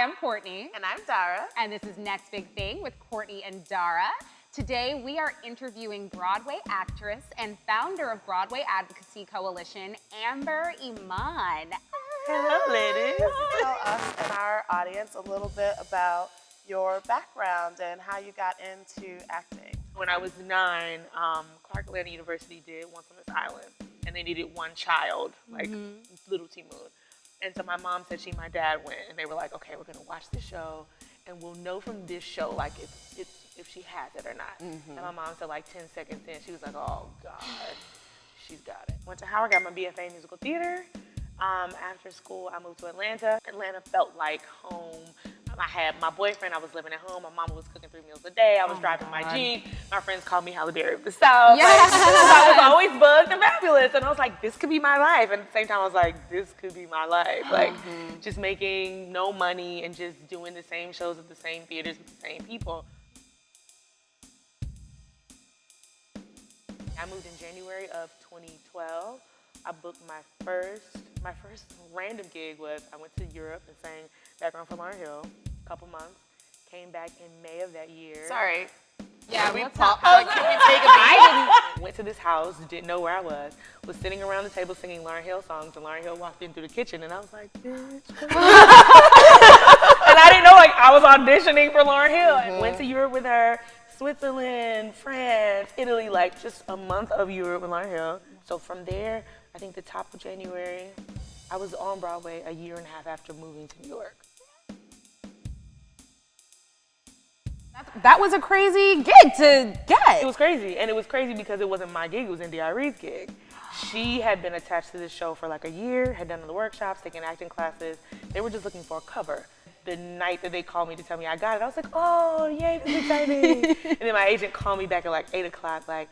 Hi, I'm Courtney. And I'm Dara. And this is Next Big Thing with Courtney and Dara. Today we are interviewing Broadway actress and founder of Broadway Advocacy Coalition, Amber Iman. Hello, ladies. Tell us and our audience a little bit about your background and how you got into acting. When I was 9, Clark Atlanta University did Once on This Island, and they needed one child, like little T-Moon. And so my mom said she and my dad went, and they were like, okay, we're gonna watch this show, and we'll know from this show, like, if she has it or not. And my mom said, like, 10 seconds in, she was like, oh, God, she's got it. Went to Howard, got my BFA in musical theater. After school, I moved to Atlanta. Atlanta felt like home. I had my boyfriend, I was living at home. My mama was cooking 3 meals a day. I was driving my Jeep. My friends called me Halle Berry of the South. Yes. Like, I was always bugged and fabulous. And I was like, this could be my life. And at the same time, I was like, this could be my life. Like, just making no money and just doing the same shows at the same theaters with the same people. I moved in January of 2012. I booked my first random gig was I went to Europe and sang background for Lauryn Hill, a couple months. Came back in May of that year. Sorry. Yeah, Can we what's pop? up? Can we take a beat? Went to this house, didn't know where I was sitting around the table singing Lauryn Hill songs, and Lauryn Hill walked in through the kitchen, and I was like, bitch. And I didn't know, like, I was auditioning for Lauryn Hill. And went to Europe with her, Switzerland, France, Italy, like just a month of Europe with Lauryn Hill. So from there, I think the top of January, I was on Broadway a year and a half after moving to New York. That was a crazy gig to get. It was crazy, and it was crazy because it wasn't my gig, it was NDRE's gig. She had been attached to this show for like a year, had done the workshops, taken acting classes. They were just looking for a cover. The night that they called me to tell me I got it, I was like, oh, yay, this is exciting. And then my agent called me back at like 8 o'clock, like,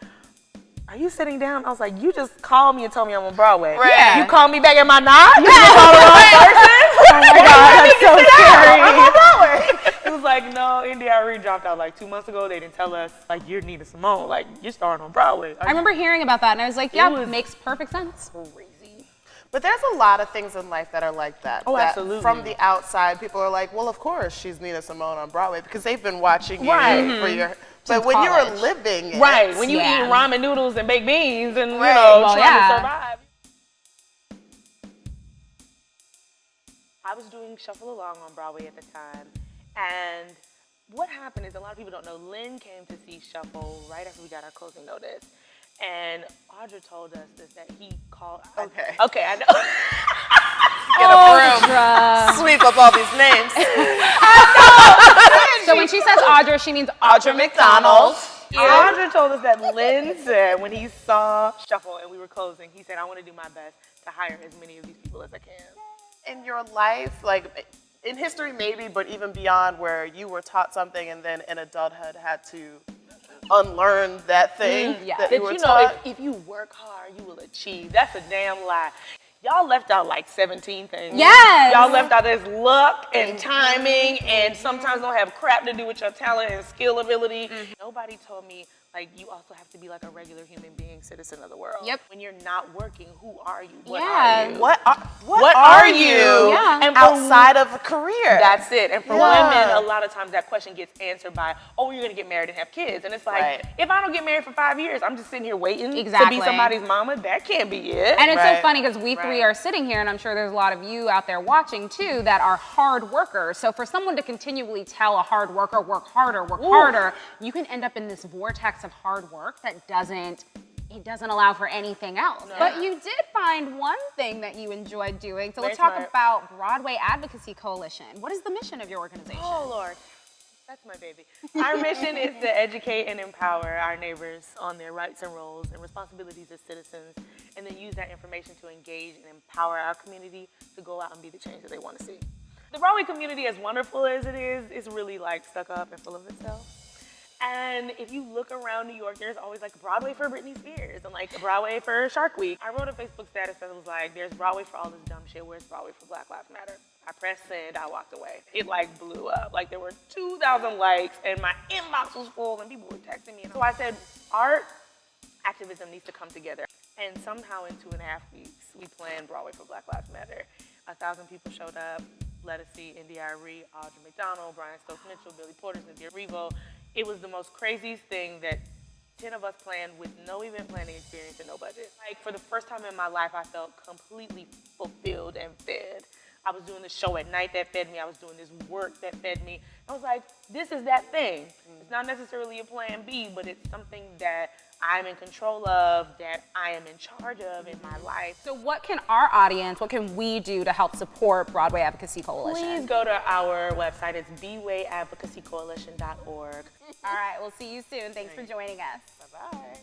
are you sitting down? I was like, you just called me and told me I'm on Broadway. Right. Yeah. You called me back, am I not? Yeah. You just called the wrong person? Oh my God, that's so scary. I'm on Broadway. It was like, no, NDRE dropped out like 2 months ago. They didn't tell us, like, you're Nina Simone. Like, you're starring on Broadway. I remember hearing about that, and I was like, yeah, was makes perfect sense. crazy. But there's a lot of things in life that are like that. Oh, that absolutely. From the outside, people are like, well, of course she's Nina Simone on Broadway because they've been watching you for your... But when you were living it, Right, when you Yeah. eat ramen noodles and baked beans and, you Right. know, Well, trying yeah. to survive. I was doing Shuffle Along on Broadway at the time, and what happened is a lot of people don't know, Lynn came to see Shuffle right after we got our closing notice, and Audra told us that he called... Okay. Okay, I know. Get a broom, Audra. sweep up all these names. So when she says Audra, she means Audra McDonald. Audra told us that Lynn said when he saw Shuffle and we were closing, he said, I want to do my best to hire as many of these people as I can. In your life, like in history maybe, but even beyond where you were taught something and then in adulthood had to unlearn that thing that you were taught. If you work hard, you will achieve. That's a damn lie. Y'all left out like 17 things. Yes. Y'all left out this luck and timing and sometimes don't have crap to do with your talent and skill ability. Nobody told me, like, you also have to be like a regular human being, citizen of the world. Yep. When you're not working, who are you? What Yeah. are you? What What are are you you? Yeah. And for outside of a career? That's it. And for Yeah. women, a lot of times that question gets answered by, oh, you're going to get married and have kids. And it's like, Right. if I don't get married for 5 years, I'm just sitting here waiting to Exactly. be somebody's mama. That can't be it. And it's Right. so funny because we three are sitting here, and I'm sure there's a lot of you out there watching too that are hard workers. So for someone to continually tell a hard worker, work harder, you can end up in this vortex of hard work that doesn't allow for anything else. No. But you did find one thing that you enjoyed doing. So Very let's talk smart. about Broadway Advocacy Coalition. What is the mission of your organization? Oh, Lord. That's my baby. Our mission is to educate and empower our neighbors on their rights and roles and responsibilities as citizens, and then use that information to engage and empower our community to go out and be the change that they want to see. The Broadway community, as wonderful as it is really like stuck up and full of itself. And if you look around New York, there's always like Broadway for Britney Spears and like Broadway for Shark Week. I wrote a Facebook status that was like, there's Broadway for all this dumb shit, where's Broadway for Black Lives Matter? I pressed send, I walked away. It like blew up. Like there were 2,000 likes and my inbox was full and people were texting me. And so I said, art activism needs to come together. And somehow in 2.5 weeks, we planned Broadway for Black Lives Matter. 1,000 people showed up. Lettucey, Indy Irie, Audra McDonald, Brian Stokes Mitchell, Billy Porter, Cynthia Revo. It was the most craziest thing that 10 of us planned with no event planning experience and no budget. Like, for the first time in my life, I felt completely fulfilled and fed. I was doing the show at night that fed me. I was doing this work that fed me. I was like, this is that thing. It's not necessarily a plan B, but it's something that I'm in control of, that I am in charge of in my life. So what can our audience, what can we do to help support Broadway Advocacy Coalition? Please go to our website. It's bwayadvocacycoalition.org. All right, we'll see you soon. Thanks for joining us. Bye-bye.